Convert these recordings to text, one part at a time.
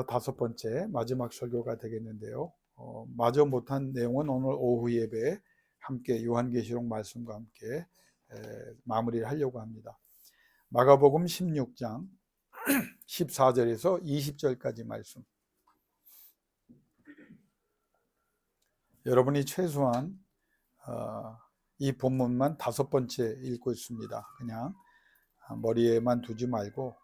다섯 번째 마지막 설교가 되겠는데요. 마저 못한 내용은 오늘 오후 예배에 함께 요한계시록 말씀과 함께 마무리를 하려고 합니다. 마가복음 16장 14절에서 20절까지 말씀. 여러분이 최소한 이 본문만 다섯 번째 읽고 있습니다. 그냥 머리에만 두지 말고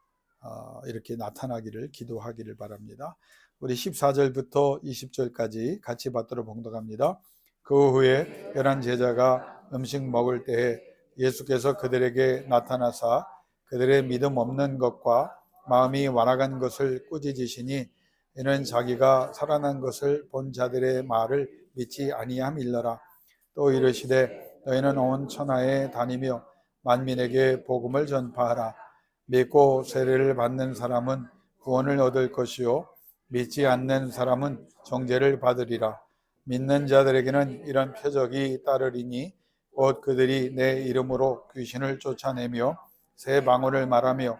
이렇게 나타나기를 기도하기를 바랍니다. 우리 14절부터 20절까지 같이 받들어 봉독합니다. 그 후에 11 제자가 음식 먹을 때에 예수께서 그들에게 나타나사 그들의 믿음 없는 것과 마음이 완악한 것을 꾸짖으시니 이는 자기가 살아난 것을 본 자들의 말을 믿지 아니함일러라. 또 이르시되 너희는 온 천하에 다니며 만민에게 복음을 전파하라. 믿고 세례를 받는 사람은 구원을 얻을 것이요 믿지 않는 사람은 정죄를 받으리라. 믿는 자들에게는 이런 표적이 따르리니 곧 그들이 내 이름으로 귀신을 쫓아내며 새 방언을 말하며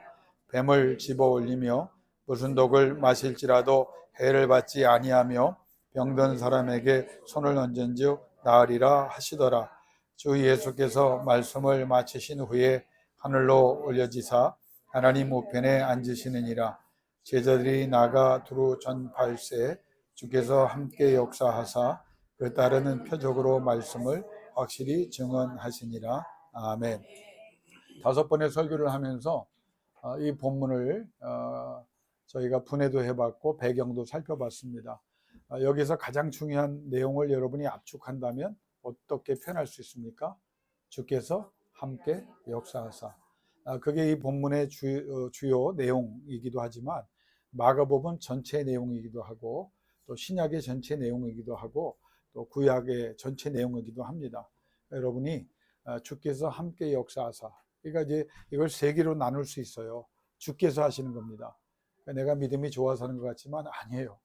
뱀을 집어올리며 무슨 독을 마실지라도 해를 받지 아니하며 병든 사람에게 손을 얹은즉 나으리라 하시더라. 주 예수께서 말씀을 마치신 후에 하늘로 올려지사 하나님 우편에 앉으시느니라. 제자들이 나가 두루 전파할세 주께서 함께 역사하사 그 따르는 표적으로 말씀을 확실히 증언하시니라. 아멘. 다섯 번의 설교를 하면서 이 본문을 저희가 분해도 해봤고 배경도 살펴봤습니다. 여기서 가장 중요한 내용을 여러분이 압축한다면 어떻게 표현할 수 있습니까? 주께서 함께 역사하사. 그게 이 본문의 주요 내용이기도 하지만 마가복음 전체 내용이기도 하고 또 신약의 전체 내용이기도 하고 또 구약의 전체 내용이기도 합니다. 여러분이 주께서 함께 역사하사. 그러니까 이제 이걸 세 개로 나눌 수 있어요. 주께서 하시는 겁니다. 내가 믿음이 좋아서 하는 것 같지만 아니에요.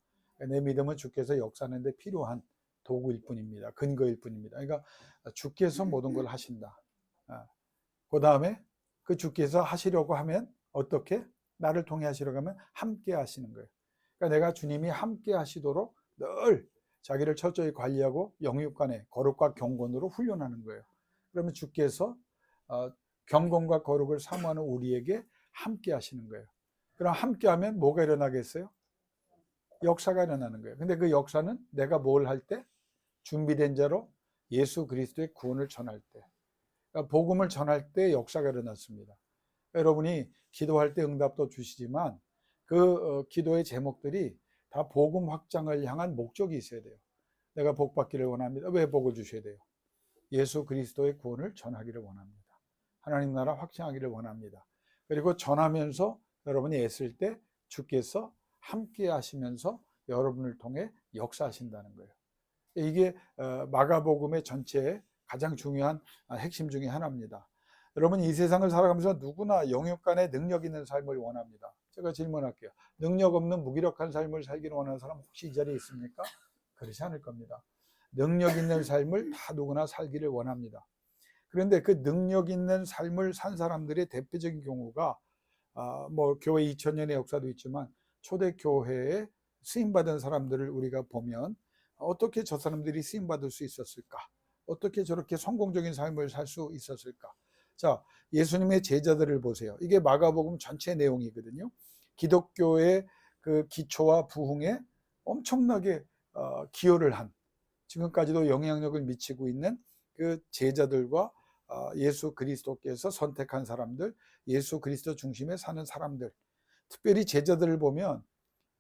내 믿음은 주께서 역사하는데 필요한 도구일 뿐입니다. 근거일 뿐입니다. 그러니까 주께서 모든 걸 하신다. 그 다음에 그 주께서 하시려고 하면 어떻게? 나를 통해 하시려고 하면 함께 하시는 거예요. 그러니까 내가 주님이 함께 하시도록 늘 자기를 철저히 관리하고 영육간의 거룩과 경건으로 훈련하는 거예요. 그러면 주께서 경건과 거룩을 사모하는 우리에게 함께 하시는 거예요. 그럼 함께 하면 뭐가 일어나겠어요? 역사가 일어나는 거예요. 근데 그 역사는 내가 뭘 할 때? 준비된 자로 예수 그리스도의 구원을 전할 때, 그러니까 복음을 전할 때 역사가 일어났습니다. 여러분이 기도할 때 응답도 주시지만 그 기도의 제목들이 다 복음 확장을 향한 목적이 있어야 돼요. 내가 복 받기를 원합니다. 왜 복을 주셔야 돼요? 예수 그리스도의 구원을 전하기를 원합니다. 하나님 나라 확장하기를 원합니다. 그리고 전하면서 여러분이 애쓸 때 주께서 함께 하시면서 여러분을 통해 역사하신다는 거예요. 이게 마가복음의 전체의 가장 중요한 핵심 중에 하나입니다. 여러분 이 세상을 살아가면서 누구나 영육간의 능력 있는 삶을 원합니다. 제가 질문할게요. 능력 없는 무기력한 삶을 살기를 원하는 사람 혹시 이 자리에 있습니까? 그렇지 않을 겁니다. 능력 있는 삶을 다 누구나 살기를 원합니다. 그런데 그 능력 있는 삶을 산 사람들의 대표적인 경우가 뭐 교회 2000년의 역사도 있지만 초대교회에 쓰임받은 사람들을 우리가 보면 어떻게 저 사람들이 쓰임받을 수 있었을까? 어떻게 저렇게 성공적인 삶을 살 수 있었을까? 자, 예수님의 제자들을 보세요. 이게 마가복음 전체 내용이거든요. 기독교의 그 기초와 부흥에 엄청나게 기여를 한, 지금까지도 영향력을 미치고 있는 그 제자들과 예수 그리스도께서 선택한 사람들, 예수 그리스도 중심에 사는 사람들, 특별히 제자들을 보면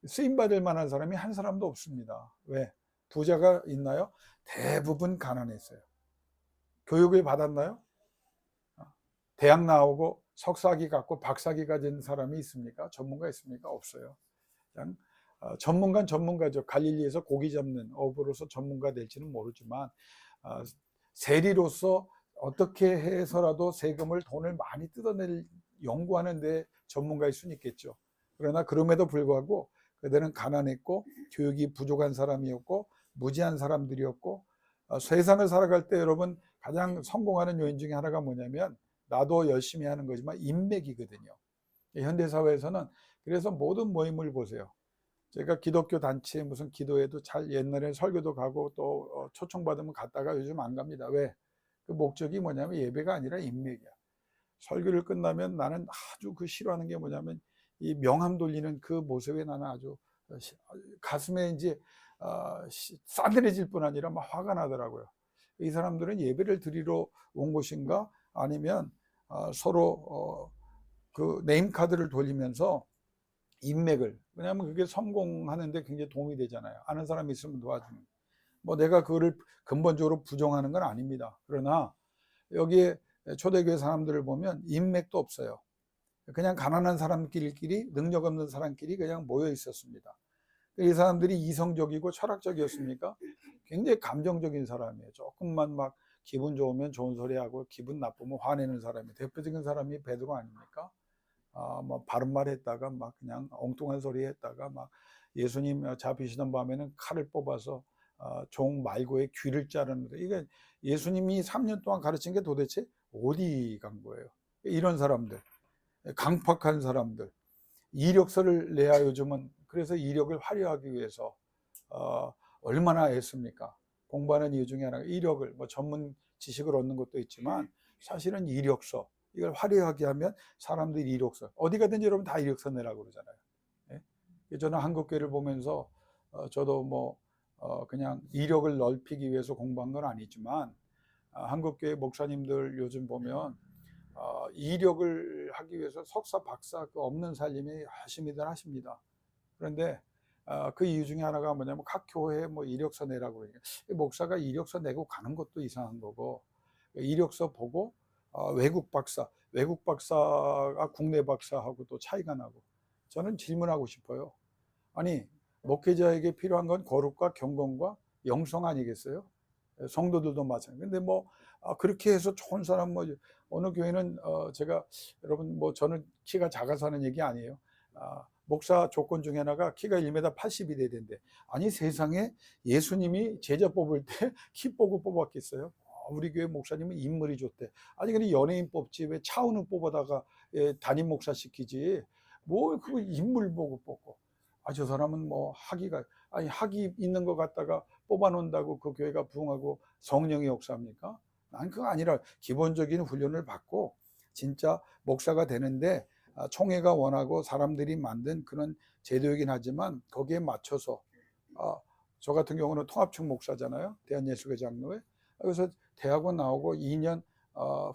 쓰임받을 만한 사람이 한 사람도 없습니다. 왜? 부자가 있나요? 대부분 가난했어요. 교육을 받았나요? 대학 나오고 석사학위 갖고 박사학위가 된 사람이 있습니까? 전문가 있습니까? 없어요. 그냥 전문가는 전문가죠. 갈릴리에서 고기 잡는 어부로서 전문가 될지는 모르지만 세리로서 어떻게 해서라도 세금을 돈을 많이 뜯어낼 연구하는 데 전문가일 수는 있겠죠. 그러나 그럼에도 불구하고 그들은 가난했고 교육이 부족한 사람이었고 무지한 사람들이었고 세상을 살아갈 때 여러분 가장 성공하는 요인 중에 하나가 뭐냐면 나도 열심히 하는 거지만 인맥이거든요. 현대사회에서는 그래서 모든 모임을 보세요. 제가 기독교 단체에 무슨 기도회도 잘 옛날에 설교도 가고 또 초청받으면 갔다가 요즘 안 갑니다. 왜? 그 목적이 뭐냐면 예배가 아니라 인맥이야. 설교를 끝나면 나는 아주 그 싫어하는 게 뭐냐면 이 명함 돌리는 그 모습에 나는 아주 가슴에 이제 싸늘해질 뿐 아니라 막 화가 나더라고요. 이 사람들은 예배를 드리러 온 곳인가 아니면 서로 그 네임카드를 돌리면서 인맥을, 왜냐하면 그게 성공하는데 굉장히 도움이 되잖아요. 아는 사람이 있으면 도와주는. 뭐 내가 그거를 근본적으로 부정하는 건 아닙니다. 그러나 여기에 초대교회 사람들을 보면 인맥도 없어요. 그냥 가난한 사람끼리 능력 없는 사람끼리 그냥 모여 있었습니다. 이 사람들이 이성적이고 철학적이었습니까? 굉장히 감정적인 사람이에요. 조금만 막 기분 좋으면 좋은 소리 하고 기분 나쁘면 화내는 사람이. 대표적인 사람이 베드로 아닙니까? 뭐 바른 말 했다가 막 그냥 엉뚱한 소리 했다가 막 예수님 잡히시던 밤에는 칼을 뽑아서 종 말고의 귀를 자르는데, 이게 예수님이 3년 동안 가르친 게 도대체 어디 간 거예요? 이런 사람들, 강팍한 사람들, 이력서를 내야 요즘은, 그래서 이력을 화려하기 위해서 얼마나 애씁니까? 공부하는 이유 중에 하나가 이력을, 뭐 전문 지식을 얻는 것도 있지만 사실은 이력서, 이걸 화려하게 하면 사람들이 이력서, 어디 가든지 여러분 다 이력서 내라고 그러잖아요. 예? 저는 한국교회를 보면서 저도 뭐 그냥 이력을 넓히기 위해서 공부한 건 아니지만 한국교회 목사님들 요즘 보면 이력을 하기 위해서 석사, 박사 그 없는 살림이 열심히들 하십니다. 그런데 그 이유 중에 하나가 뭐냐면 각 교회에 뭐 이력서 내라고 그러니까 목사가 이력서 내고 가는 것도 이상한 거고, 이력서 보고 외국 박사가 국내 박사하고 또 차이가 나고. 저는 질문하고 싶어요. 아니, 목회자에게 필요한 건 거룩과 경건과 영성 아니겠어요? 성도들도 마찬가지. 근데 뭐 그렇게 해서 좋은 사람, 뭐 어느 교회는 제가, 여러분 뭐 저는 키가 작아서 하는 얘기 아니에요. 목사 조건 중에 하나가 키가 1m 80이 돼야 된대. 아니, 세상에 예수님이 제자 뽑을 때 키 보고 뽑았겠어요? 우리 교회 목사님은 인물이 좋대. 아니, 근데 연예인 뽑지 왜 차은우 뽑아다가 담임 목사 시키지? 뭐 그 인물 보고 뽑고. 저 사람은 뭐 학위가, 아니 학위 있는 것 같다가 뽑아놓는다고 그 교회가 부흥하고 성령의 역사입니까? 난 그거 아니라 기본적인 훈련을 받고 진짜 목사가 되는데 총회가 원하고 사람들이 만든 그런 제도이긴 하지만 거기에 맞춰서, 저 같은 경우는 통합측 목사잖아요. 대한예수교 장로회. 그래서 대학원 나오고 2년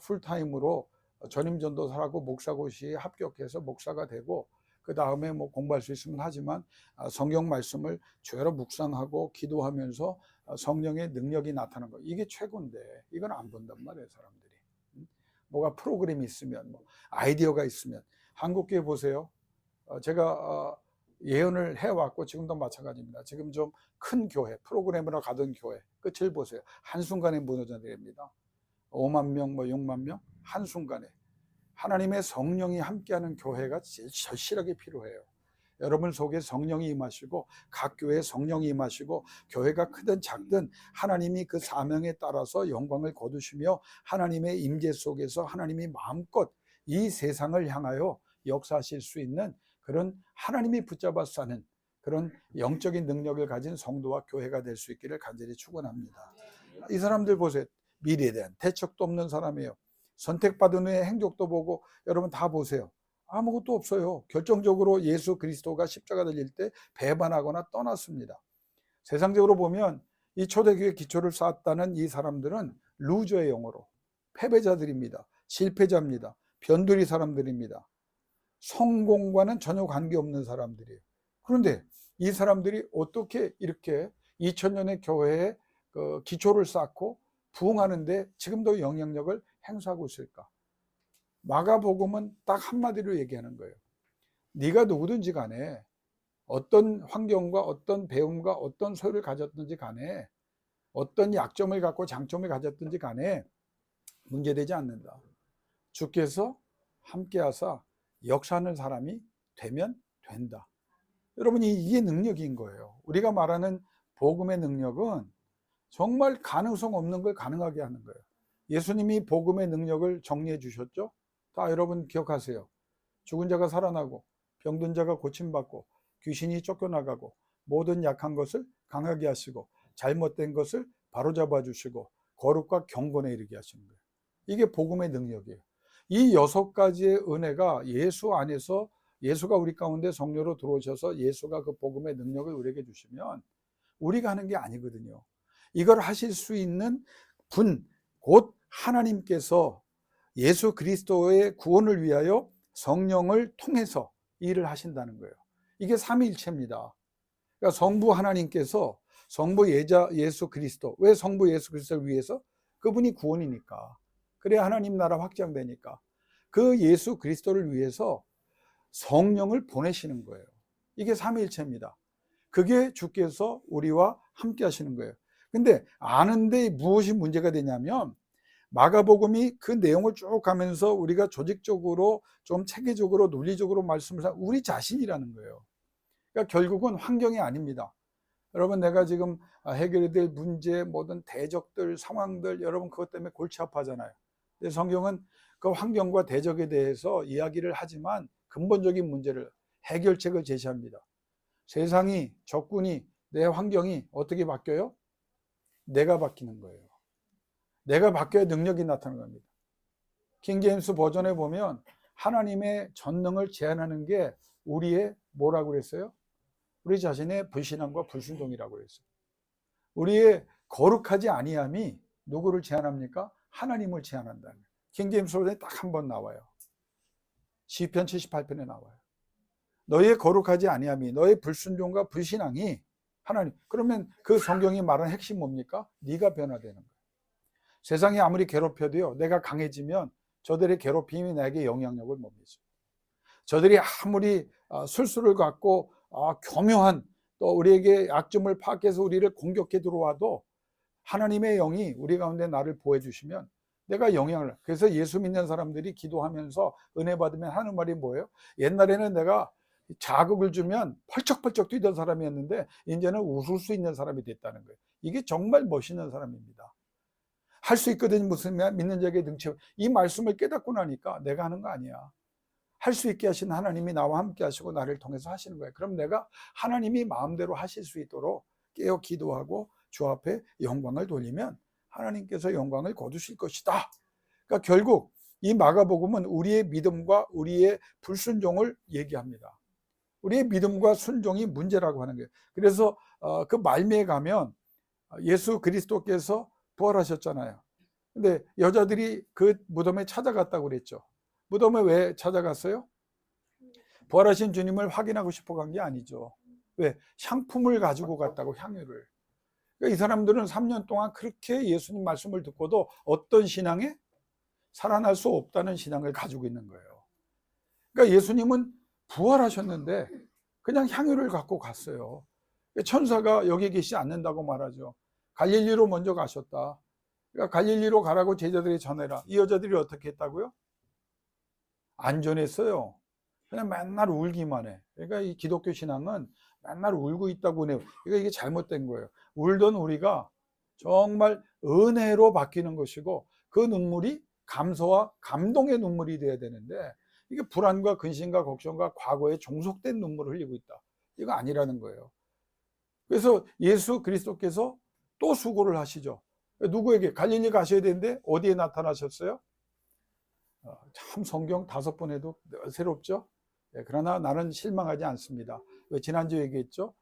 풀타임으로 전임 전도사라고 목사고시에 합격해서 목사가 되고, 그 다음에 뭐 공부할 수 있으면 하지만 성경 말씀을 주야로 묵상하고 기도하면서 성령의 능력이 나타나는 거, 이게 최고인데 이건 안 본단 말이에요, 사람들이. 뭐가 프로그램이 있으면, 뭐 아이디어가 있으면. 한국교회 보세요. 제가 예언을 해왔고 지금도 마찬가지입니다. 지금 좀 큰 교회, 프로그램으로 가던 교회 끝을 보세요. 한순간에 무너져 내립니다. 5만 명, 뭐 6만 명 한순간에. 하나님의 성령이 함께하는 교회가 제일 절실하게 필요해요. 여러분 속에 성령이 임하시고 각 교회에 성령이 임하시고 교회가 크든 작든 하나님이 그 사명에 따라서 영광을 거두시며 하나님의 임재 속에서 하나님이 마음껏 이 세상을 향하여 역사하실 수 있는 그런 하나님이 붙잡아 사는 그런 영적인 능력을 가진 성도와 교회가 될 수 있기를 간절히 축원합니다. 이 사람들 보세요. 미래에 대한 대책도 없는 사람이에요. 선택받은 후에 행적도 보고 여러분 다 보세요. 아무것도 없어요. 결정적으로 예수 그리스도가 십자가 달릴 때 배반하거나 떠났습니다. 세상적으로 보면 이 초대교회 기초를 쌓았다는 이 사람들은 루저의 영어로 패배자들입니다. 실패자입니다. 변두리 사람들입니다. 성공과는 전혀 관계없는 사람들이에요. 그런데 이 사람들이 어떻게 이렇게 2000년의 교회에 그 기초를 쌓고 부흥하는데 지금도 영향력을 행사하고 있을까? 마가복음은 딱 한마디로 얘기하는 거예요. 네가 누구든지 간에 어떤 환경과 어떤 배움과 어떤 소유를 가졌든지 간에 어떤 약점을 갖고 장점을 가졌든지 간에 문제되지 않는다. 주께서 함께하사 역사하는 사람이 되면 된다. 여러분이 이게 능력인 거예요. 우리가 말하는 복음의 능력은 정말 가능성 없는 걸 가능하게 하는 거예요. 예수님이 복음의 능력을 정리해 주셨죠? 다 여러분 기억하세요. 죽은 자가 살아나고 병든 자가 고침받고 귀신이 쫓겨나가고 모든 약한 것을 강하게 하시고 잘못된 것을 바로잡아 주시고 거룩과 경건에 이르게 하시는 거예요. 이게 복음의 능력이에요. 이 6가지의 은혜가 예수 안에서, 예수가 우리 가운데 성령으로 들어오셔서 예수가 그 복음의 능력을 우리에게 주시면 우리가 하는 게 아니거든요. 이걸 하실 수 있는 분, 곧 하나님께서 예수 그리스도의 구원을 위하여 성령을 통해서 일을 하신다는 거예요. 이게 삼위일체입니다. 그러니까 성부 하나님께서 성부 예수 그리스도, 왜 성부 예수 그리스도를 위해서? 그분이 구원이니까. 그래야 하나님 나라 확장되니까. 그 예수 그리스도를 위해서 성령을 보내시는 거예요. 이게 삼위일체입니다. 그게 주께서 우리와 함께 하시는 거예요. 근데 아는데 무엇이 문제가 되냐면, 마가복음이 그 내용을 쭉 가면서 우리가 조직적으로 좀 체계적으로 논리적으로 말씀을 하면 우리 자신이라는 거예요. 그러니까 결국은 환경이 아닙니다. 여러분, 내가 지금 해결해야 될 문제, 모든 대적들, 상황들, 여러분 그것 때문에 골치 아파하잖아요. 근데 성경은 그 환경과 대적에 대해서 이야기를 하지만 근본적인 문제를, 해결책을 제시합니다. 세상이, 적군이, 내 환경이 어떻게 바뀌어요? 내가 바뀌는 거예요. 내가 바뀌어야 능력이 나타나는 겁니다. 킹제임스 버전에 보면 하나님의 전능을 제한하는 게 우리의 뭐라고 그랬어요? 우리 자신의 불신앙과 불순종이라고 그랬어요. 우리의 거룩하지 아니함이 누구를 제한합니까? 하나님을 제한한다는 거예요. 킹제임스 버전에 딱 한 번 나와요. 시편 78편에 나와요. 너의 거룩하지 아니함이, 너의 불순종과 불신앙이 하나님. 그러면 그 성경이 말하는 핵심 뭡니까? 네가 변화되는 거예요. 세상이 아무리 괴롭혀도요, 내가 강해지면 저들의 괴롭힘이 나에게 영향력을 못 미쳐요. 저들이 아무리 술수를 갖고 교묘한, 또 우리에게 약점을 파악해서 우리를 공격해 들어와도 하나님의 영이 우리 가운데 나를 보호해 주시면 내가 영향을. 그래서 예수 믿는 사람들이 기도하면서 은혜 받으면 하는 말이 뭐예요? 옛날에는 내가 자극을 주면 펄쩍펄쩍 뛰던 사람이었는데 이제는 웃을 수 있는 사람이 됐다는 거예요. 이게 정말 멋있는 사람입니다. 할 수 있거든, 무슨 믿는 자에게 능치. 이 말씀을 깨닫고 나니까 내가 하는 거 아니야. 할 수 있게 하신 하나님이 나와 함께 하시고 나를 통해서 하시는 거예요. 그럼 내가 하나님이 마음대로 하실 수 있도록 깨어 기도하고 주 앞에 영광을 돌리면 하나님께서 영광을 거두실 것이다. 그러니까 결국 이 마가복음은 우리의 믿음과 우리의 불순종을 얘기합니다. 우리의 믿음과 순종이 문제라고 하는 거예요. 그래서 그 말미에 가면 예수 그리스도께서 부활하셨잖아요. 근데 여자들이 그 무덤에 찾아갔다고 그랬죠. 무덤에 왜 찾아갔어요? 부활하신 주님을 확인하고 싶어 간 게 아니죠. 왜? 향품을 가지고 갔다고, 향유를. 그러니까 이 사람들은 3년 동안 그렇게 예수님 말씀을 듣고도 어떤 신앙에? 살아날 수 없다는 신앙을 가지고 있는 거예요. 그러니까 예수님은 부활하셨는데 그냥 향유를 갖고 갔어요. 천사가 여기 계시지 않는다고 말하죠. 갈릴리로 먼저 가셨다. 그러니까 갈릴리로 가라고 제자들이 전해라. 이 여자들이 어떻게 했다고요? 안 전했어요. 그냥 맨날 울기만 해. 그러니까 이 기독교 신앙은 맨날 울고 있다고 해요. 그러니까 이게 잘못된 거예요. 울던 우리가 정말 은혜로 바뀌는 것이고, 그 눈물이 감사와 감동의 눈물이 돼야 되는데, 이게 불안과 근심과 걱정과 과거에 종속된 눈물을 흘리고 있다. 이거 아니라는 거예요. 그래서 예수 그리스도께서 또 수고를 하시죠. 누구에게? 갈릴리 가셔야 되는데 어디에 나타나셨어요? 참 성경 5번 해도 새롭죠. 그러나 나는 실망하지 않습니다. 지난주 얘기했죠.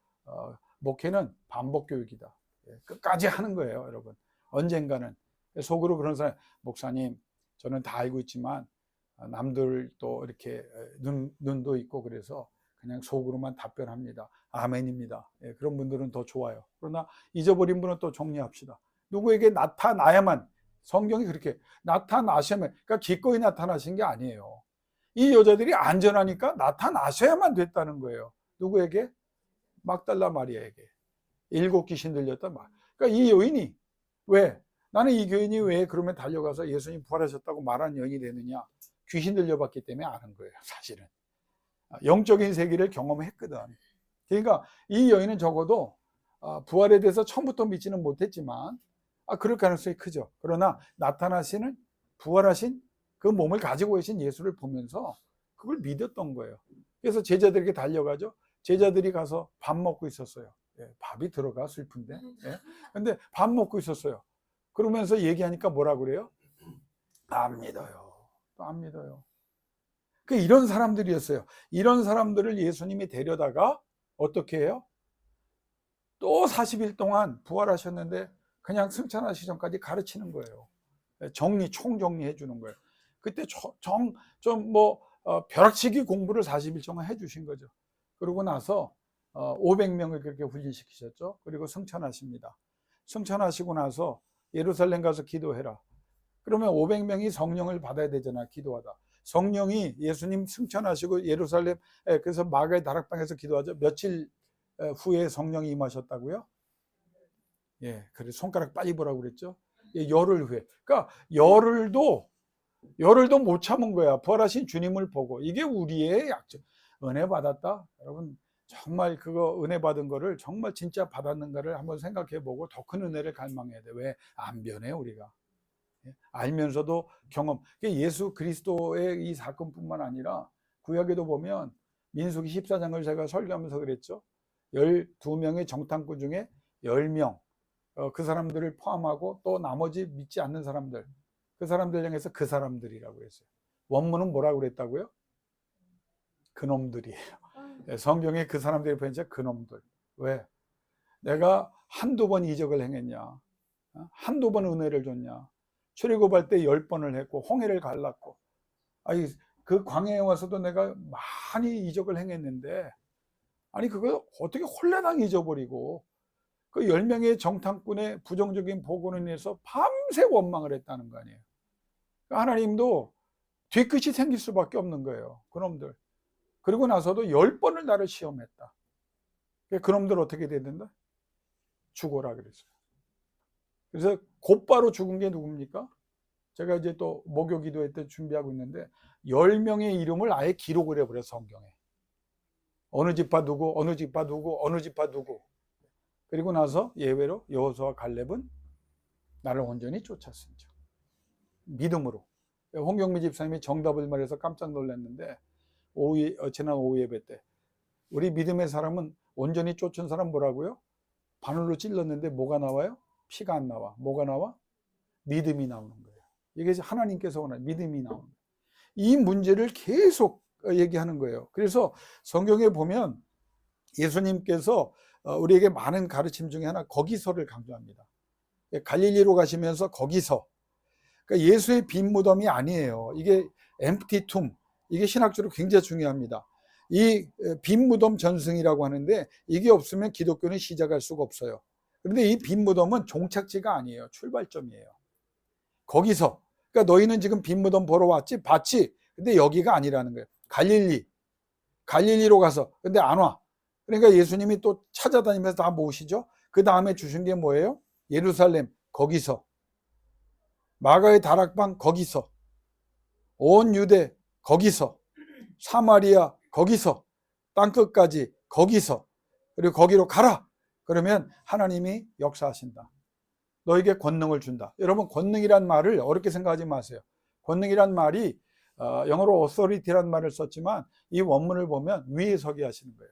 목회는 반복 교육이다. 끝까지 하는 거예요, 여러분. 언젠가는. 속으로 그런 사람, 목사님, 저는 다 알고 있지만 남들도 이렇게 눈도 있고 그래서 그냥 속으로만 답변합니다. 아멘입니다. 그런 분들은 더 좋아요. 그러나 잊어버린 분은 또 정리합시다. 누구에게 나타나야만, 성경이 그렇게 나타나셔야만, 그러니까 기꺼이 나타나신 게 아니에요. 이 여자들이 안전하니까 나타나셔야만 됐다는 거예요. 누구에게? 막달라 마리아에게. 7 귀신 들렸단 말. 그러니까 이 여인이 왜? 나는 이 여인이 왜 그러면 달려가서 예수님 부활하셨다고 말하는 여인이 되느냐? 귀신 들려봤기 때문에 아는 거예요, 사실은. 영적인 세계를 경험했거든. 그러니까 이 여인은 적어도 부활에 대해서 처음부터 믿지는 못했지만 그럴 가능성이 크죠. 그러나 나타나시는, 부활하신 그 몸을 가지고 계신 예수를 보면서 그걸 믿었던 거예요. 그래서 제자들에게 달려가죠. 제자들이 가서 밥 먹고 있었어요. 예, 밥이 들어가 슬픈데. 예. 근데 밥 먹고 있었어요. 그러면서 얘기하니까 뭐라 그래요? 안 믿어요. 또 안 믿어요. 이런 사람들이었어요. 이런 사람들을 예수님이 데려다가 어떻게 해요? 또 40일 동안 부활하셨는데 그냥 승천하시기 전까지 가르치는 거예요. 총정리해 주는 거예요. 그때 벼락치기 공부를 40일 동안 해 주신 거죠. 그러고 나서 500명을 그렇게 훈련시키셨죠. 그리고 승천하십니다. 승천하시고 나서 예루살렘 가서 기도해라. 그러면 500명이 성령을 받아야 되잖아, 기도하다. 성령이 예수님 승천하시고 예루살렘, 그래서 마가의 다락방에서 기도하죠. 며칠 후에 성령이 임하셨다고요? 예, 그래 손가락 빨리 보라고 그랬죠. 예, 열흘 후에. 그러니까 열흘도 못 참은 거야. 부활하신 주님을 보고. 이게 우리의 약점. 은혜 받았다. 여러분 정말 그거 은혜 받은 거를 정말 진짜 받았는가를 한번 생각해 보고 더 큰 은혜를 갈망해야 돼. 왜? 안 변해 우리가. 알면서도 경험. 예수 그리스도의 이 사건뿐만 아니라 구약에도 보면 민수기 14장을 제가 설교하면서 그랬죠. 12명의 정탐꾼 중에 10명, 그 사람들을 포함하고 또 나머지 믿지 않는 사람들, 그 사람들 향해서 그 사람들이라고 했어요. 원문은 뭐라고 그랬다고요? 그놈들이에요. 성경에 그 사람들이 보니까 그놈들. 왜? 내가 한두 번 이적을 행했냐? 한두 번 은혜를 줬냐? 출애굽할 때 10번을 했고 홍해를 갈랐고, 아니 그 광야에 와서도 내가 많이 이적을 행했는데, 아니 그걸 어떻게 홀라당 잊어버리고 그 10명의 정탐꾼의 부정적인 보고로 인해서 밤새 원망을 했다는 거 아니에요. 하나님도 뒤끝이 생길 수밖에 없는 거예요. 그놈들. 그리고 나서도 10번을 나를 시험했다. 그놈들 어떻게 돼야 된다? 죽어라 그랬어요. 그래서 곧바로 죽은 게 누굽니까? 제가 이제 또 목요 기도회 때 준비하고 있는데 10명의 이름을 아예 기록을 해버려요, 성경에. 어느 집파 누구, 어느 집파 누구, 어느 집파 누구. 그리고 나서 예외로 여호수아와 갈렙은 나를 온전히 쫓았습니다. 믿음으로. 홍경미 집사님이 정답을 말해서 깜짝 놀랐는데 지난 오후 예배 때 우리 믿음의 사람은 온전히 쫓은 사람 뭐라고요? 바늘로 찔렀는데 뭐가 나와요? 피가 안 나와. 뭐가 나와? 믿음이 나오는 거예요. 이게 하나님께서 원하는 믿음이 나오는 거예요. 이 문제를 계속 얘기하는 거예요. 그래서 성경에 보면 예수님께서 우리에게 많은 가르침 중에 하나 거기서를 강조합니다. 갈릴리로 가시면서 거기서, 그러니까 예수의 빈 무덤이 아니에요. 이게 empty tomb, 이게 신학적으로 굉장히 중요합니다. 이 빈 무덤 전승이라고 하는데 이게 없으면 기독교는 시작할 수가 없어요. 그런데 이 빈 무덤은 종착지가 아니에요. 출발점이에요. 거기서, 그러니까 너희는 지금 빈 무덤 보러 왔지? 봤지? 근데 여기가 아니라는 거예요. 갈릴리로 가서, 근데 안 와. 그러니까 예수님이 또 찾아다니면서 다 모으시죠. 그 다음에 주신 게 뭐예요? 예루살렘, 거기서. 마가의 다락방, 거기서. 온 유대, 거기서. 사마리아, 거기서. 땅끝까지, 거기서. 그리고 거기로 가라. 그러면 하나님이 역사하신다. 너에게 권능을 준다. 여러분, 권능이란 말을 어렵게 생각하지 마세요. 권능이란 말이 영어로 authority란 말을 썼지만 이 원문을 보면 위에 서게 하시는 거예요.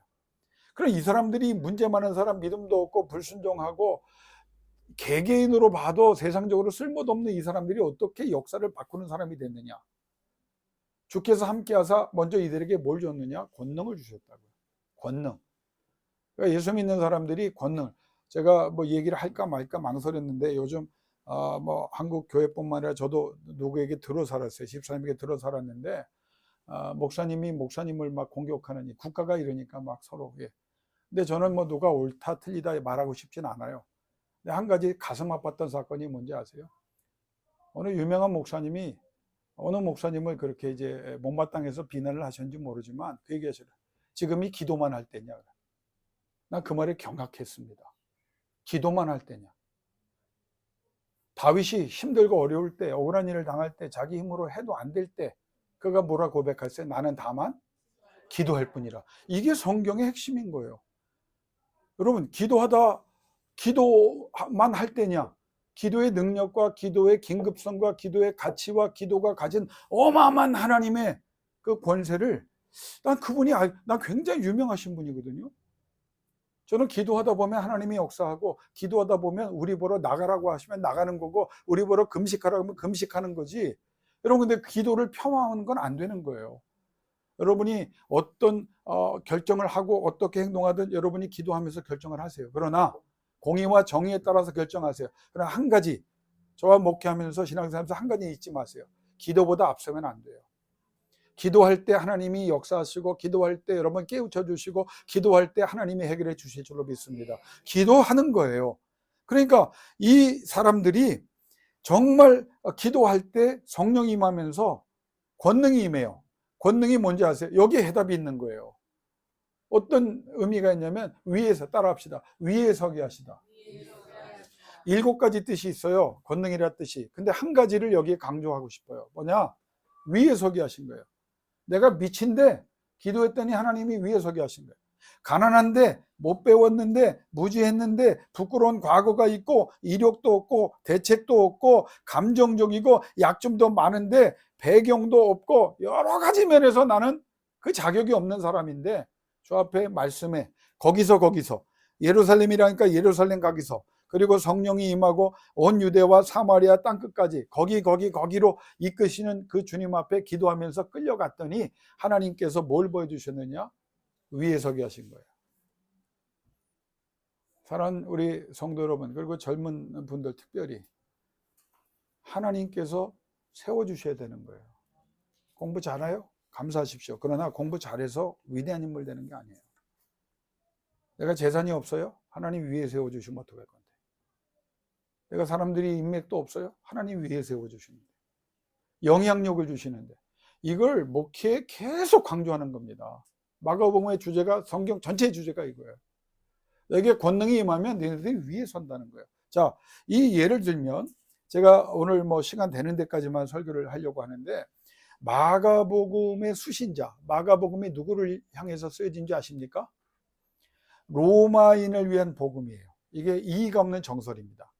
그럼 이 사람들이 문제 많은 사람, 믿음도 없고 불순종하고 개개인으로 봐도 세상적으로 쓸모도 없는 이 사람들이 어떻게 역사를 바꾸는 사람이 됐느냐? 주께서 함께하사 먼저 이들에게 뭘 줬느냐? 권능을 주셨다고요. 권능. 그러니까 예수 믿는 사람들이 권능. 제가 뭐 얘기를 할까 말까 망설였는데 요즘 한국 교회뿐만 아니라 저도 누구에게 들어 살았어요. 집사님에게 들어 살았는데 목사님이 목사님을 막 공격하는, 국가가 이러니까 막 서로. 예. 근데 저는 뭐 누가 옳다 틀리다 말하고 싶진 않아요. 근데 한 가지 가슴 아팠던 사건이 뭔지 아세요? 어느 유명한 목사님이 어느 목사님을 그렇게 이제 못마땅해서 비난을 하셨는지 모르지만 그 얘기하시더라. 지금이 기도만 할 때냐. 난 그 말에 경악했습니다. 기도만 할 때냐. 다윗이 힘들고 어려울 때, 억울한 일을 당할 때, 자기 힘으로 해도 안 될 때 그가 뭐라 고백했어요? 나는 다만 기도할 뿐이라. 이게 성경의 핵심인 거예요. 여러분, 기도만 할 때냐? 기도의 능력과 기도의 긴급성과 기도의 가치와 기도가 가진 어마어마한 하나님의 그 권세를 난 그분이 난 굉장히 유명하신 분이거든요. 저는 기도하다 보면 하나님이 역사하고, 기도하다 보면 우리 보러 나가라고 하시면 나가는 거고, 우리 보러 금식하라고 하면 금식하는 거지. 여러분, 근데 기도를 폄하하는 건 안 되는 거예요. 여러분이 어떤 결정을 하고 어떻게 행동하든 여러분이 기도하면서 결정을 하세요. 그러나 공의와 정의에 따라서 결정하세요. 그러나 한 가지, 저와 목회하면서 신앙생활하면서 한 가지 잊지 마세요. 기도보다 앞서면 안 돼요. 기도할 때 하나님이 역사하시고, 기도할 때 여러분 깨우쳐 주시고, 기도할 때 하나님이 해결해 주실 줄로 믿습니다. 기도하는 거예요. 그러니까 이 사람들이 정말 기도할 때 성령이 임하면서 권능이 임해요. 권능이 뭔지 아세요? 여기에 해답이 있는 거예요. 어떤 의미가 있냐면, 위에서, 따라합시다. 위에 서게 하시다. 7가지 뜻이 있어요. 권능이라 뜻이. 근데 한 가지를 여기에 강조하고 싶어요. 뭐냐? 위에 서게 하신 거예요. 내가 미친데 기도했더니 하나님이 위에 서게 하신 거예요. 가난한데, 못 배웠는데, 무지했는데, 부끄러운 과거가 있고, 이력도 없고, 대책도 없고, 감정적이고, 약점도 많은데, 배경도 없고, 여러 가지 면에서 나는 그 자격이 없는 사람인데, 저 앞에 말씀에 거기서 예루살렘이라니까 예루살렘 가기서, 그리고 성령이 임하고 온 유대와 사마리아 땅끝까지 거기로 이끄시는 그 주님 앞에 기도하면서 끌려갔더니 하나님께서 뭘 보여주셨느냐? 위에 서게 하신 거예요. 사랑하는 우리 성도 여러분, 그리고 젊은 분들 특별히 하나님께서 세워주셔야 되는 거예요. 공부 잘해요? 감사하십시오. 그러나 공부 잘해서 위대한 인물 되는 게 아니에요. 내가 재산이 없어요? 하나님 위에 세워주시면 어떡할 건데. 내가 사람들이 인맥도 없어요? 하나님 위에 세워주시는데, 영향력을 주시는데, 이걸 목회에 계속 강조하는 겁니다. 마가복음의 주제가, 성경 전체의 주제가 이거예요. 여기에 권능이 임하면 너희들이 위에 선다는 거예요. 자, 이 예를 들면 제가 오늘 시간 되는 데까지만 설교를 하려고 하는데, 마가복음의 수신자, 마가복음이 누구를 향해서 쓰여진지 아십니까? 로마인을 위한 복음이에요. 이게 이의가 없는 정설입니다.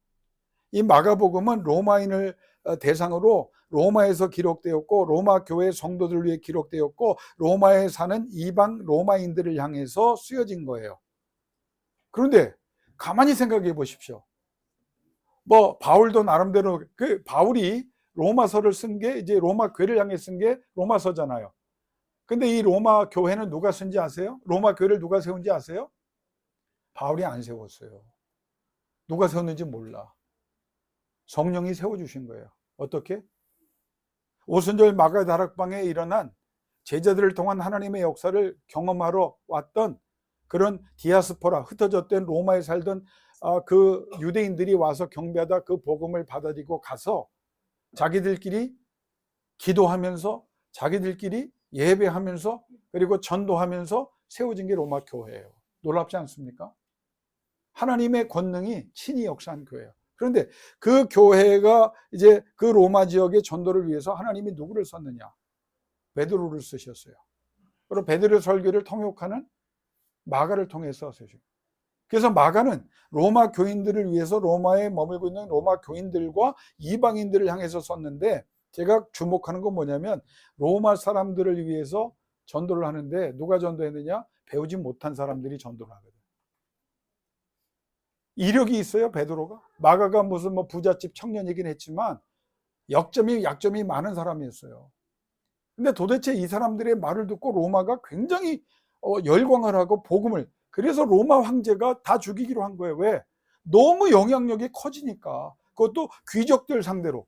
이 마가복음은 로마인을 대상으로 로마에서 기록되었고, 로마 교회 성도들을 위해 기록되었고, 로마에 사는 이방 로마인들을 향해서 쓰여진 거예요. 그런데 가만히 생각해 보십시오. 바울도 나름대로, 바울이 로마서를 쓴 게, 이제 로마 교회를 향해 쓴 게 로마서잖아요. 근데 이 로마 교회는 누가 쓴지 아세요? 로마 교회를 누가 세운지 아세요? 바울이 안 세웠어요. 누가 세웠는지 몰라. 성령이 세워주신 거예요. 어떻게? 오순절 마가 다락방에 일어난 제자들을 통한 하나님의 역사를 경험하러 왔던 그런 디아스포라, 흩어졌던 로마에 살던 그 유대인들이 와서 경배하다 그 복음을 받아들이고 가서 자기들끼리 기도하면서, 자기들끼리 예배하면서, 그리고 전도하면서 세워진 게 로마 교회예요. 놀랍지 않습니까? 하나님의 권능이 친히 역사한 교회예요. 그런데 그 교회가 이제 그 로마 지역의 전도를 위해서 하나님이 누구를 썼느냐? 베드로를 쓰셨어요. 그리고 베드로의 설교를 통역하는 마가를 통해서 쓰셨어요. 그래서 마가는 로마 교인들을 위해서, 로마에 머물고 있는 로마 교인들과 이방인들을 향해서 썼는데, 제가 주목하는 건 뭐냐면, 로마 사람들을 위해서 전도를 하는데 누가 전도했느냐? 배우지 못한 사람들이 전도를 하거든요. 이력이 있어요, 베드로가. 마가가 무슨 부잣집 청년이긴 했지만 약점이 많은 사람이었어요. 근데 도대체 이 사람들의 말을 듣고 로마가 굉장히 열광을 하고 복음을, 그래서 로마 황제가 다 죽이기로 한 거예요. 왜? 너무 영향력이 커지니까. 그것도 귀족들 상대로.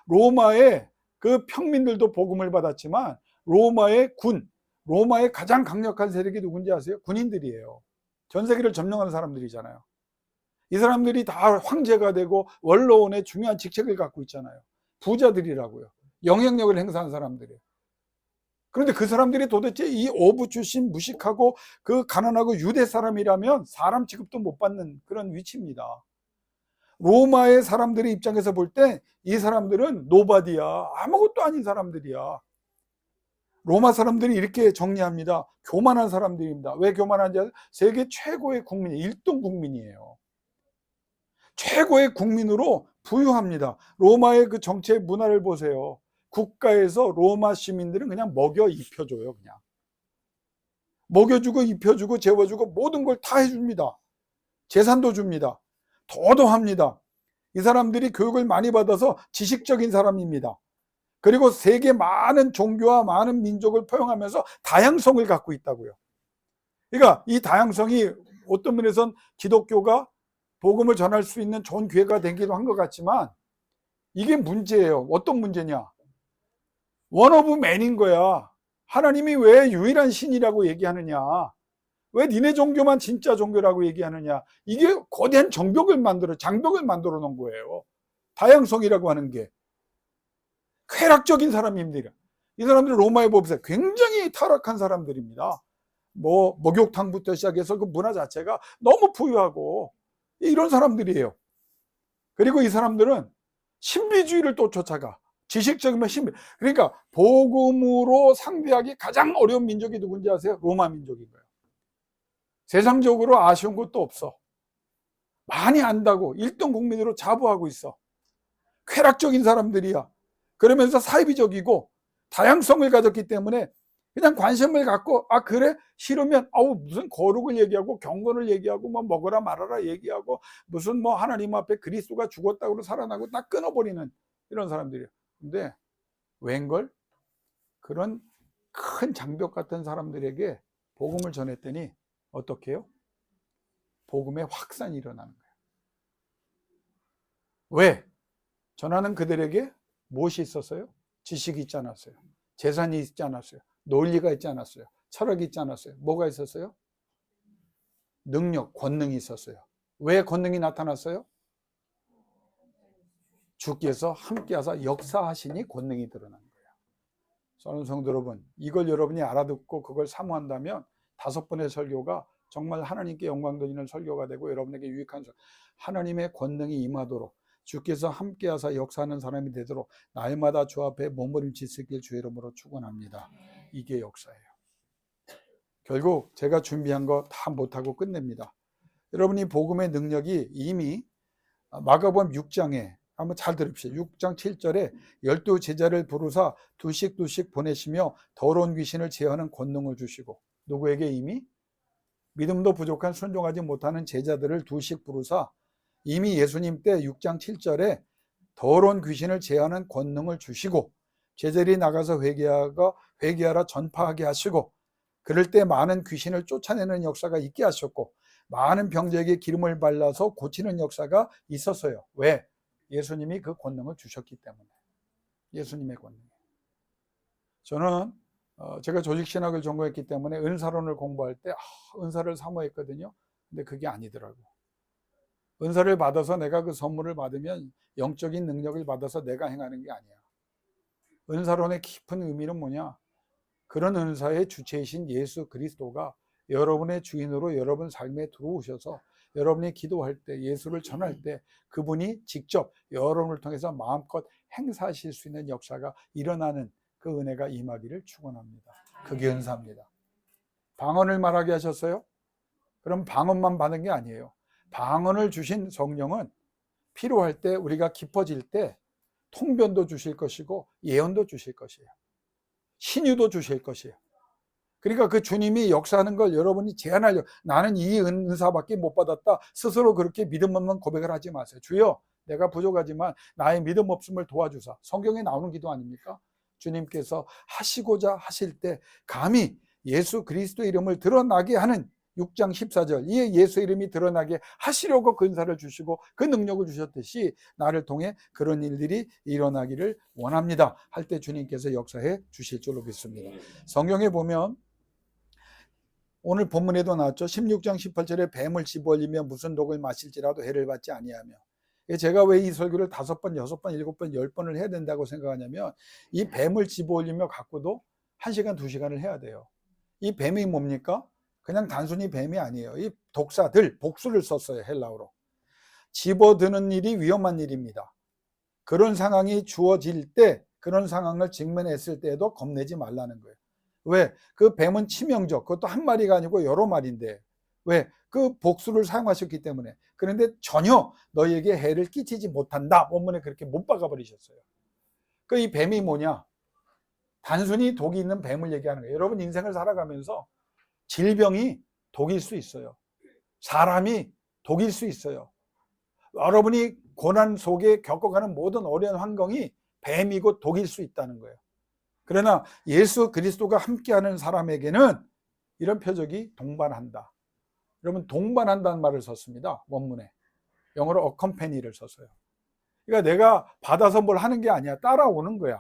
로마의 그 평민들도 복음을 받았지만 로마의 로마의 가장 강력한 세력이 누군지 아세요? 군인들이에요. 전 세계를 점령하는 사람들이잖아요. 이 사람들이 다 황제가 되고 원로원의 중요한 직책을 갖고 있잖아요. 부자들이라고요. 영향력을 행사하는 사람들이에요. 그런데 그 사람들이 도대체 이 어부 출신, 무식하고 그 가난하고 유대 사람이라면 사람 취급도 못 받는 그런 위치입니다. 로마의 사람들의 입장에서 볼 때 이 사람들은 노바디야, 아무것도 아닌 사람들이야. 로마 사람들이 이렇게 정리합니다. 교만한 사람들입니다. 왜 교만한지 아세요? 세계 최고의 국민, 1등 국민이에요. 최고의 국민으로 부유합니다. 로마의 그 정치의 문화를 보세요. 국가에서 로마 시민들은 그냥 먹여 입혀줘요. 그냥 먹여주고 입혀주고 재워주고 모든 걸 다 해줍니다. 재산도 줍니다. 더도 합니다. 이 사람들이 교육을 많이 받아서 지식적인 사람입니다. 그리고 세계 많은 종교와 많은 민족을 포용하면서 다양성을 갖고 있다고요. 그러니까 이 다양성이 어떤 면에선 기독교가 복음을 전할 수 있는 좋은 기회가 되기도 한 것 같지만 이게 문제예요. 어떤 문제냐? 원 오브 맨인 거야. 하나님이 왜 유일한 신이라고 얘기하느냐? 왜 니네 종교만 진짜 종교라고 얘기하느냐? 이게 거대한 장벽을 만들어 놓은 거예요. 다양성이라고 하는 게. 쾌락적인 사람입니다. 이 사람들은 로마의 법에서 굉장히 타락한 사람들입니다. 목욕탕부터 시작해서 그 문화 자체가 너무 부유하고 이런 사람들이에요. 그리고 이 사람들은 신비주의를 또 쫓아가. 지식적이면 신비. 그러니까 복음으로 상대하기 가장 어려운 민족이 누군지 아세요? 로마 민족인 거예요. 세상적으로 아쉬운 것도 없어. 많이 안다고 1등 국민으로 자부하고 있어. 쾌락적인 사람들이야. 그러면서 사이비적이고 다양성을 가졌기 때문에 그냥 관심을 갖고 그래? 싫으면 무슨 거룩을 얘기하고 경건을 얘기하고 뭐 먹어라 말아라 얘기하고 무슨 하나님 앞에 그리스도가 죽었다고 살아나고 딱 끊어버리는 이런 사람들이에요. 근데 웬걸? 그런 큰 장벽 같은 사람들에게 복음을 전했더니 어떻게 해요? 복음의 확산이 일어나는 거예요. 왜? 전하는 그들에게 무엇이 있었어요? 지식이 있지 않았어요. 재산이 있지 않았어요. 논리가 있지 않았어요. 철학이 있지 않았어요. 뭐가 있었어요? 능력, 권능이 있었어요. 왜 권능이 나타났어요? 주께서 함께하사 역사하시니 권능이 드러난 거예요. 사랑하는 성도 여러분, 이걸 여러분이 알아듣고 그걸 사모한다면 5번의 설교가 정말 하나님께 영광 돌리는 설교가 되고 여러분에게 유익한 하나님의 권능이 임하도록 주께서 함께하사 역사하는 사람이 되도록 날마다 주 앞에 몸부림칠 수 있길 주의 이름으로 축원합니다. 이게 역사예요. 결국 제가 준비한 거 다 못하고 끝냅니다. 여러분이 복음의 능력이 이미 마가복음 6장에 한번 잘 들읍시다. 6장 7절에 12 제자를 부르사 두씩 보내시며 더러운 귀신을 제어하는 권능을 주시고 누구에게 이미? 믿음도 부족한 순종하지 못하는 제자들을 두씩 부르사 이미 예수님 때 6장 7절에 더러운 귀신을 제어하는 권능을 주시고 제자들이 나가서 회개하라 전파하게 하시고 그럴 때 많은 귀신을 쫓아내는 역사가 있게 하셨고 많은 병자에게 기름을 발라서 고치는 역사가 있었어요. 왜? 예수님이 그 권능을 주셨기 때문에. 예수님의 권능. 저는 제가 조직신학을 전공했기 때문에 은사론을 공부할 때 은사를 사모했거든요. 근데 그게 아니더라고. 은사를 받아서 내가 그 선물을 받으면 영적인 능력을 받아서 내가 행하는 게 아니야. 은사론의 깊은 의미는 뭐냐? 그런 은사의 주체이신 예수 그리스도가 여러분의 주인으로 여러분 삶에 들어오셔서 여러분이 기도할 때 예수를 전할 때 그분이 직접 여러분을 통해서 마음껏 행사하실 수 있는 역사가 일어나는 그 은혜가 임하기를 축원합니다. 그게 은사입니다. 방언을 말하게 하셨어요? 그럼 방언만 받은 게 아니에요. 방언을 주신 성령은 필요할 때 우리가 깊어질 때 통변도 주실 것이고 예언도 주실 것이에요. 신유도 주실 것이에요. 그러니까 그 주님이 역사하는 걸 여러분이 제한하려고 나는 이 은사밖에 못 받았다 스스로 그렇게 믿음 없는 고백을 하지 마세요. 주여 내가 부족하지만 나의 믿음 없음을 도와주사. 성경에 나오는 기도 아닙니까? 주님께서 하시고자 하실 때 감히 예수 그리스도 이름을 드러나게 하는 6장 14절 이 예수 이름이 드러나게 하시려고 그 은사를 주시고 그 능력을 주셨듯이 나를 통해 그런 일들이 일어나기를 원합니다 할 때 주님께서 역사해 주실 줄로 믿습니다. 성경에 보면 오늘 본문에도 나왔죠. 16장 18절에 뱀을 집어올리며 무슨 독을 마실지라도 해를 받지 아니하며. 제가 왜 이 설교를 5번, 6번, 7번, 10번을 해야 된다고 생각하냐면 이 뱀을 집어올리며 갖고도 1시간, 2시간을 해야 돼요. 이 뱀이 뭡니까? 그냥 단순히 뱀이 아니에요. 이 독사들, 복수를 썼어요. 헬라어로. 집어드는 일이 위험한 일입니다. 그런 상황이 주어질 때 그런 상황을 직면했을 때에도 겁내지 말라는 거예요. 왜? 그 뱀은 치명적, 그것도 한 마리가 아니고 여러 마리인데 왜? 그 복수를 사용하셨기 때문에. 그런데 전혀 너희에게 해를 끼치지 못한다. 원문에 그렇게 못 박아버리셨어요. 그 이 뱀이 뭐냐? 단순히 독이 있는 뱀을 얘기하는 거예요. 여러분 인생을 살아가면서 질병이 독일 수 있어요. 사람이 독일 수 있어요. 여러분이 고난 속에 겪어가는 모든 어려운 환경이 뱀이고 독일 수 있다는 거예요. 그러나 예수 그리스도가 함께하는 사람에게는 이런 표적이 동반한다. 여러분, 동반한다는 말을 썼습니다. 원문에. 영어로 accompany를 썼어요. 그러니까 내가 받아서 뭘 하는 게 아니야. 따라오는 거야.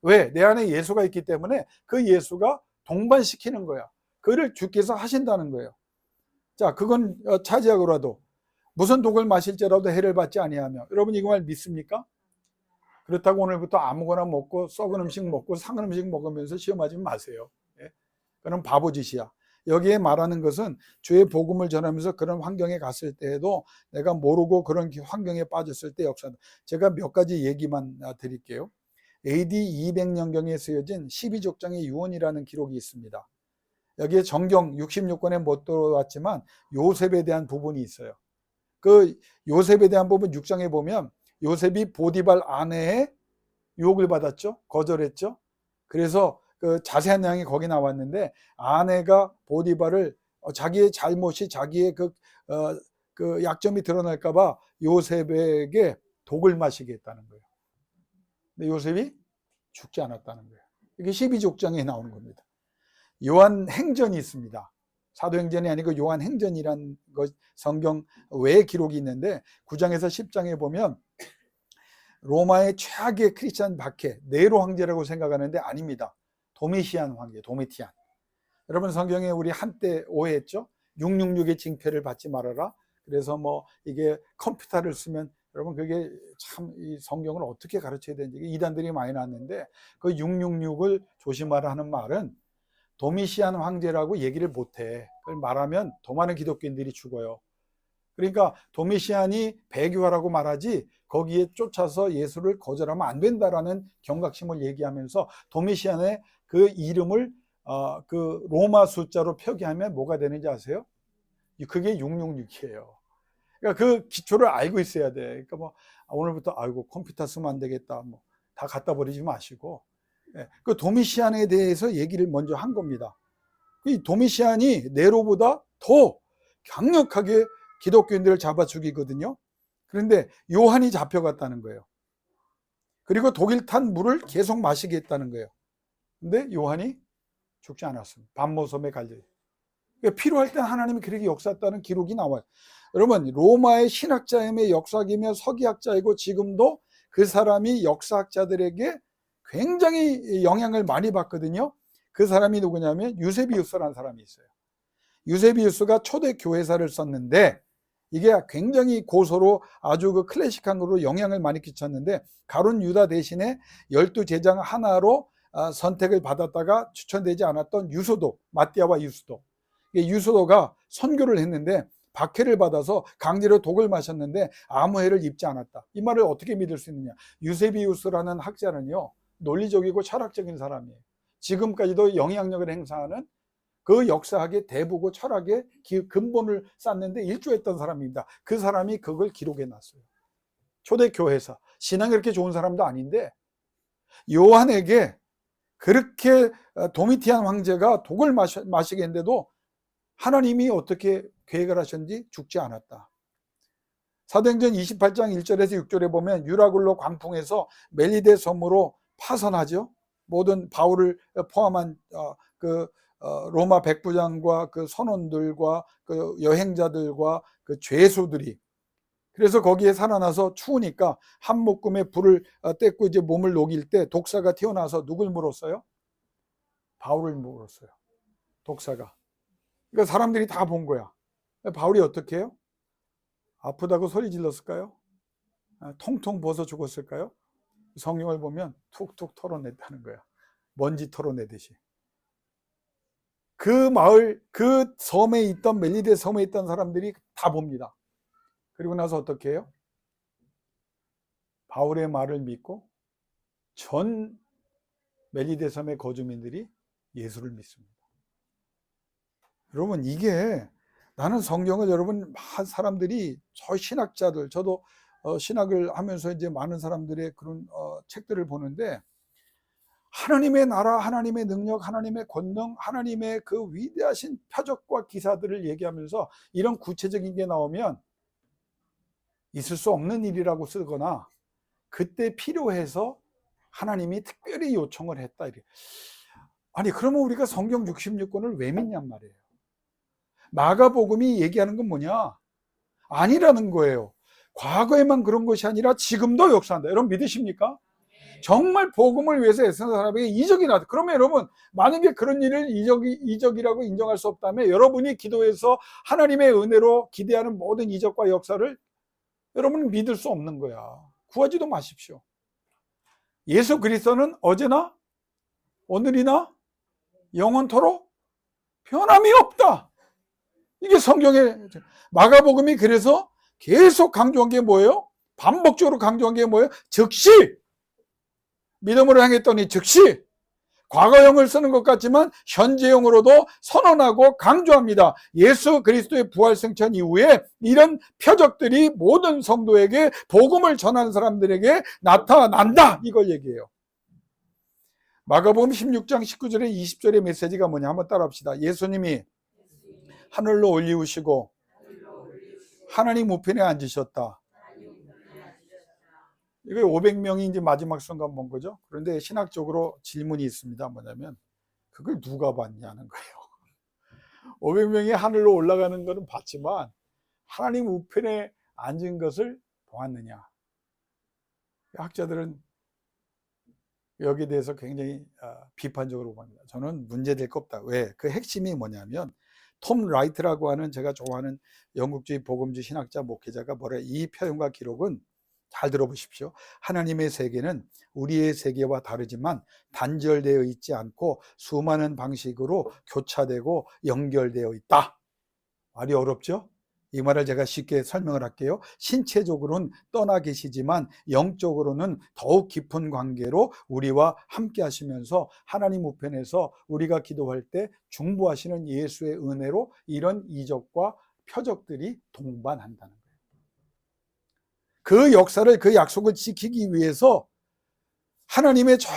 왜? 내 안에 예수가 있기 때문에 그 예수가 동반시키는 거야. 그를 주께서 하신다는 거예요. 자, 그건 차지하고라도 무슨 독을 마실지라도 해를 받지 아니하며. 여러분, 이거 말 믿습니까? 그렇다고 오늘부터 아무거나 먹고 썩은 음식 먹고 상한 음식 먹으면서 시험하지 마세요. 예? 그건 바보짓이야. 여기에 말하는 것은 주의 복음을 전하면서 그런 환경에 갔을 때에도 내가 모르고 그런 환경에 빠졌을 때 역사다. 제가 몇 가지 얘기만 드릴게요. AD 200년경에 쓰여진 12족장의 유언이라는 기록이 있습니다. 여기에 정경 66권에 못 들어왔지만 요셉에 대한 부분이 있어요. 그 요셉에 대한 부분 6장에 보면 요셉이 보디발 아내의 유혹을 받았죠. 거절했죠. 그래서 그 자세한 내용이 거기 나왔는데 아내가 보디발을 자기의 잘못이 자기의 그 약점이 드러날까봐 요셉에게 독을 마시게 했다는 거예요. 근데 요셉이 죽지 않았다는 거예요. 이게 12족장에 나오는 겁니다. 요한 행전이 있습니다. 사도행전이 아니고 요한 행전이란 성경 외의 기록이 있는데 9장에서 10장에 보면 로마의 최악의 크리스찬 박해, 네로 황제라고 생각하는데 아닙니다. 도미시안 황제, 도미티안. 여러분, 성경에 우리 한때 오해했죠? 666의 징표를 받지 말아라. 그래서 뭐 이게 컴퓨터를 쓰면 여러분, 그게 참 이 성경을 어떻게 가르쳐야 되는지 이단들이 많이 났는데 그 666을 조심하라 하는 말은 도미시안 황제라고 얘기를 못해. 그걸 말하면 더 많은 기독교인들이 죽어요. 그러니까 도미시안이 배교하라고 말하지 거기에 쫓아서 예수를 거절하면 안 된다라는 경각심을 얘기하면서 도미시안의 그 이름을 그 로마 숫자로 표기하면 뭐가 되는지 아세요? 그게 666이에요. 그러니까 그 기초를 알고 있어야 돼. 그러니까 뭐 오늘부터 아이고 컴퓨터 쓰면 안 되겠다, 뭐 다 갖다 버리지 마시고, 그 도미시안에 대해서 얘기를 먼저 한 겁니다. 이 도미시안이 네로보다 더 강력하게 기독교인들을 잡아 죽이거든요. 그런데 요한이 잡혀갔다는 거예요. 그리고 독일 탄 물을 계속 마시게 했다는 거예요. 근데 요한이 죽지 않았습니다. 반모섬에 갈려. 그러니까 필요할 때 하나님이 그렇게 역사했다는 기록이 나와요. 여러분, 로마의 신학자임의 역사이며 서기학자이고 지금도 그 사람이 역사학자들에게 굉장히 영향을 많이 받거든요. 그 사람이 누구냐면 유세비우스라는 사람이 있어요. 유세비우스가 초대 교회사를 썼는데 이게 굉장히 고서로 아주 그 클래식한 거로 영향을 많이 끼쳤는데 가룟 유다 대신에 12제장 하나로 선택을 받았다가 추천되지 않았던 유소도, 마띠아와 유소도. 유소도가 선교를 했는데 박해를 받아서 강제로 독을 마셨는데 아무 해를 입지 않았다. 이 말을 어떻게 믿을 수 있느냐? 유세비우스라는 학자는요, 논리적이고 철학적인 사람이에요. 지금까지도 영향력을 행사하는 그 역사학의 대부고 철학의 근본을 쌓는데 일조했던 사람입니다. 그 사람이 그걸 기록해 놨어요. 초대교회사, 신앙이 그렇게 좋은 사람도 아닌데 요한에게 그렇게 도미티안 황제가 독을 마시게 했는데도 하나님이 어떻게 계획을 하셨는지 죽지 않았다. 사도행전 28장 1절에서 6절에 보면 유라굴로 광풍에서 멜리데 섬으로 파선하죠. 모든 바울을 포함한 로마 백부장과 그 선원들과 그 여행자들과 그 죄수들이, 그래서 거기에 살아나서 추우니까 한 묶음에 불을 뗐고 이제 몸을 녹일 때 독사가 튀어나와서 누굴 물었어요? 바울을 물었어요. 독사가. 그러니까 사람들이 다 본 거야. 바울이 어떻게 해요? 아프다고 소리 질렀을까요? 통통 벗어 죽었을까요? 성경을 보면 툭툭 털어냈다는 거야. 먼지 털어내듯이. 그 마을, 그 섬에 있던, 멜리데 섬에 있던 사람들이 다 봅니다. 그리고 나서 어떻게 해요? 바울의 말을 믿고 전 멜리데 섬의 거주민들이 예수를 믿습니다. 여러분, 이게 나는 성경을 여러분 사람들이 저 신학자들, 저도 신학을 하면서 이제 많은 사람들의 그런 책들을 보는데 하나님의 나라, 하나님의 능력, 하나님의 권능, 하나님의 그 위대하신 표적과 기사들을 얘기하면서 이런 구체적인 게 나오면 있을 수 없는 일이라고 쓰거나 그때 필요해서 하나님이 특별히 요청을 했다. 아니 그러면 우리가 성경 66권을 왜 믿냔 말이에요. 마가복음이 얘기하는 건 뭐냐? 아니라는 거예요. 과거에만 그런 것이 아니라 지금도 역사한다. 여러분 믿으십니까? 정말 복음을 위해서 애쓰는 사람에게 이적이 나다. 그러면 여러분 만약에 그런 일을 이적이라고 인정할 수 없다면 여러분이 기도해서 하나님의 은혜로 기대하는 모든 이적과 역사를 여러분은 믿을 수 없는 거야. 구하지도 마십시오. 예수 그리스도는 어제나 오늘이나 영원토록 변함이 없다. 이게 성경의 마가복음이 그래서 계속 강조한 게 뭐예요? 반복적으로 강조한 게 뭐예요? 즉시 믿음으로 향했더니 즉시 과거형을 쓰는 것 같지만 현재형으로도 선언하고 강조합니다. 예수 그리스도의 부활승천 이후에 이런 표적들이 모든 성도에게 복음을 전하는 사람들에게 나타난다. 이걸 얘기해요. 마가복음 16장 19절에 20절의 메시지가 뭐냐 한번 따라합시다. 예수님이 하늘로 올리우시고 하나님 우편에 앉으셨다. 이거 500명이 이제 마지막 순간 본 거죠. 그런데 신학적으로 질문이 있습니다. 뭐냐면 그걸 누가 봤냐는 거예요. 500명이 하늘로 올라가는 것은 봤지만 하나님 우편에 앉은 것을 보았느냐. 학자들은 여기에 대해서 굉장히 비판적으로 봅니다. 저는 문제될 거 없다. 왜? 그 핵심이 뭐냐면 톰 라이트라고 하는 제가 좋아하는 영국주의 복음주의 신학자 목회자가 뭐래? 이 표현과 기록은 잘 들어보십시오. 하나님의 세계는 우리의 세계와 다르지만 단절되어 있지 않고 수많은 방식으로 교차되고 연결되어 있다. 말이 어렵죠? 이 말을 제가 쉽게 설명을 할게요. 신체적으로는 떠나 계시지만 영적으로는 더욱 깊은 관계로 우리와 함께 하시면서 하나님 우편에서 우리가 기도할 때 중보하시는 예수의 은혜로 이런 이적과 표적들이 동반한다는 거예요. 그 역사를, 그 약속을 지키기 위해서 하나님의 저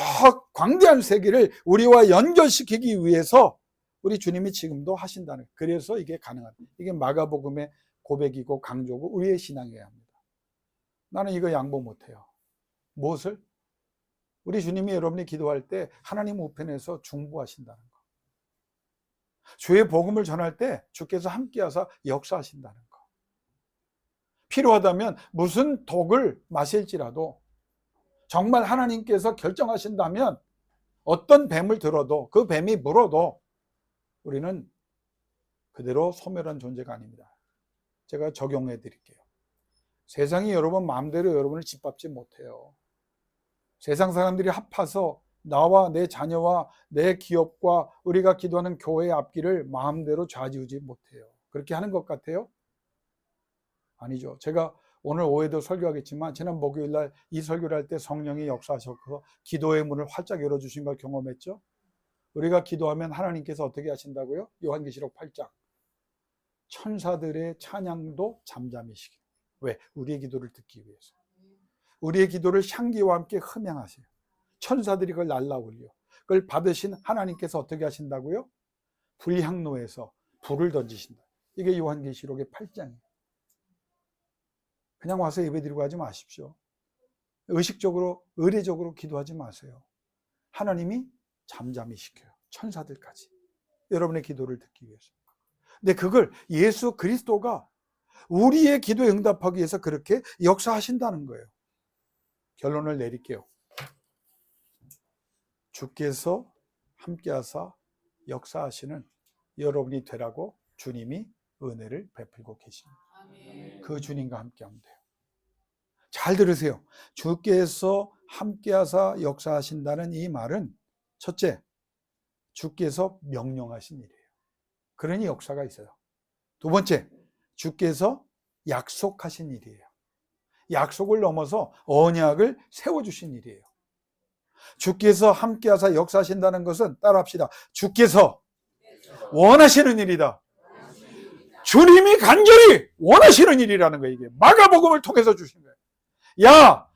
광대한 세계를 우리와 연결시키기 위해서 우리 주님이 지금도 하신다는 거예요. 그래서 이게 가능합니다. 이게 마가복음의 고백이고 강조고 우리의 신앙이어야 합니다. 나는 이거 양보 못해요. 무엇을? 우리 주님이 여러분이 기도할 때 하나님 우편에서 중보하신다는 거. 주의 복음을 전할 때 주께서 함께하사 역사하신다는 거. 필요하다면 무슨 독을 마실지라도 정말 하나님께서 결정하신다면 어떤 뱀을 들어도 그 뱀이 물어도 우리는 그대로 소멸한 존재가 아닙니다. 제가 적용해 드릴게요. 세상이 여러분 마음대로 여러분을 짓밟지 못해요. 세상 사람들이 합해서 나와 내 자녀와 내 기업과 우리가 기도하는 교회의 앞길을 마음대로 좌지우지 못해요. 그렇게 하는 것 같아요? 아니죠. 제가 오늘 오후에도 설교하겠지만 지난 목요일날 이 설교를 할 때 성령이 역사하셔서 기도의 문을 활짝 열어주신 걸 경험했죠. 우리가 기도하면 하나님께서 어떻게 하신다고요? 요한계시록 8장 천사들의 찬양도 잠잠히시기. 왜? 우리의 기도를 듣기 위해서. 우리의 기도를 향기와 함께 흠양하세요. 천사들이 그걸 날라올려. 그걸 받으신 하나님께서 어떻게 하신다고요? 불향로에서 불을 던지신다. 이게 요한계시록의 8장이에요. 그냥 와서 예배드리고 하지 마십시오. 의식적으로 의례적으로 기도하지 마세요. 하나님이 잠잠히 시켜요. 천사들까지. 여러분의 기도를 듣기 위해서. 근데 그걸 예수 그리스도가 우리의 기도에 응답하기 위해서 그렇게 역사하신다는 거예요. 결론을 내릴게요. 주께서 함께하사 역사하시는 여러분이 되라고 주님이 은혜를 베풀고 계십니다. 그 주님과 함께하면 돼요. 잘 들으세요. 주께서 함께하사 역사하신다는 이 말은 첫째, 주께서 명령하신 일이에요. 그러니 역사가 있어요. 두 번째, 주께서 약속하신 일이에요. 약속을 넘어서 언약을 세워주신 일이에요. 주께서 함께하사 역사하신다는 것은 따라합시다. 주께서 원하시는 일이다. 주님이 간절히 원하시는 일이라는 거예요. 이게 마가복음을 통해서 주신 거예요. 야,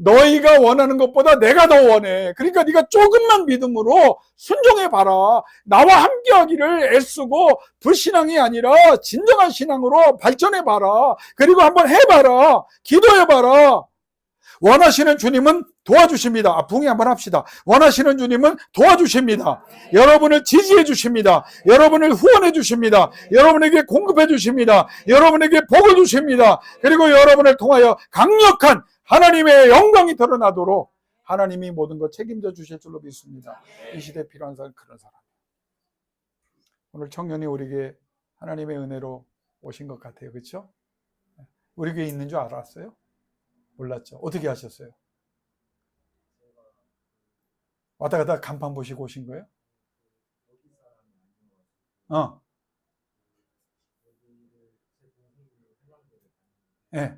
너희가 원하는 것보다 내가 더 원해. 그러니까 네가 조금만 믿음으로 순종해봐라. 나와 함께하기를 애쓰고 불신앙이 아니라 진정한 신앙으로 발전해봐라. 그리고 한번 해봐라. 기도해봐라. 원하시는 주님은 도와주십니다. 부흥이 한번 합시다. 원하시는 주님은 도와주십니다. 여러분을 지지해 주십니다. 여러분을 후원해 주십니다. 여러분에게 공급해 주십니다. 여러분에게 복을 주십니다. 그리고 여러분을 통하여 강력한 하나님의 영광이 드러나도록 하나님이 모든 것 책임져 주실 줄로 믿습니다. 이 시대에 필요한 사람 그런 사람. 오늘 청년이 우리에게 하나님의 은혜로 오신 것 같아요. 그렇죠? 우리 교회에 있는 줄 알았어요? 몰랐죠. 어떻게 하셨어요? 왔다 갔다 간판 보시고 오신 거예요? 네.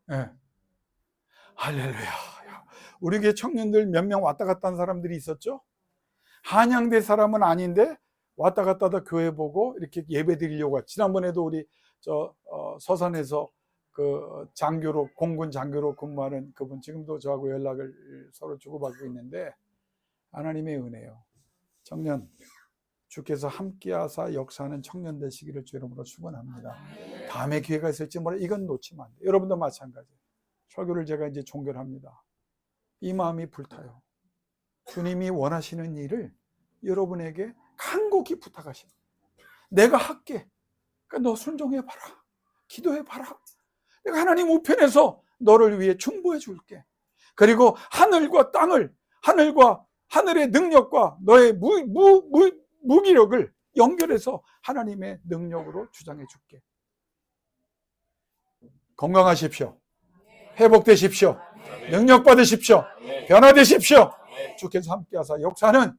네. 할렐루야. 우리 교회 청년들 몇 명 왔다 갔다 한 사람들이 있었죠? 한양대 사람은 아닌데 왔다 갔다 하다 교회 보고 이렇게 예배 드리려고 왔죠. 지난번에도 우리 서산에서 그 장교로, 공군 장교로 근무하는 그분 지금도 저하고 연락을 서로 주고받고 있는데 하나님의 은혜요. 청년, 주께서 함께하사 역사하는 청년 되시기를 주 이름으로 축원합니다. 다음에 기회가 있을지 몰라. 이건 놓치면 안 돼요. 여러분도 마찬가지. 설교를 제가 이제 종결합니다. 이 마음이 불타요. 주님이 원하시는 일을 여러분에게 간곡히 부탁하십니다. 내가 할게. 그러니까 너 순종해봐라. 기도해봐라. 내가 하나님 우편에서 너를 위해 충보해 줄게. 그리고 하늘과 땅을, 하늘과 하늘의 능력과 너의 무기력을 연결해서 하나님의 능력으로 주장해 줄게. 건강하십시오. 회복되십시오. 능력 받으십시오. 변화되십시오. 주께서 함께하사 역사는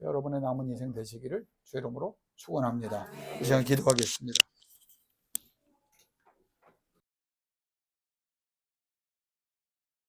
여러분의 남은 인생 되시기를 주 이름으로 축원합니다. 이 시간 기도하겠습니다.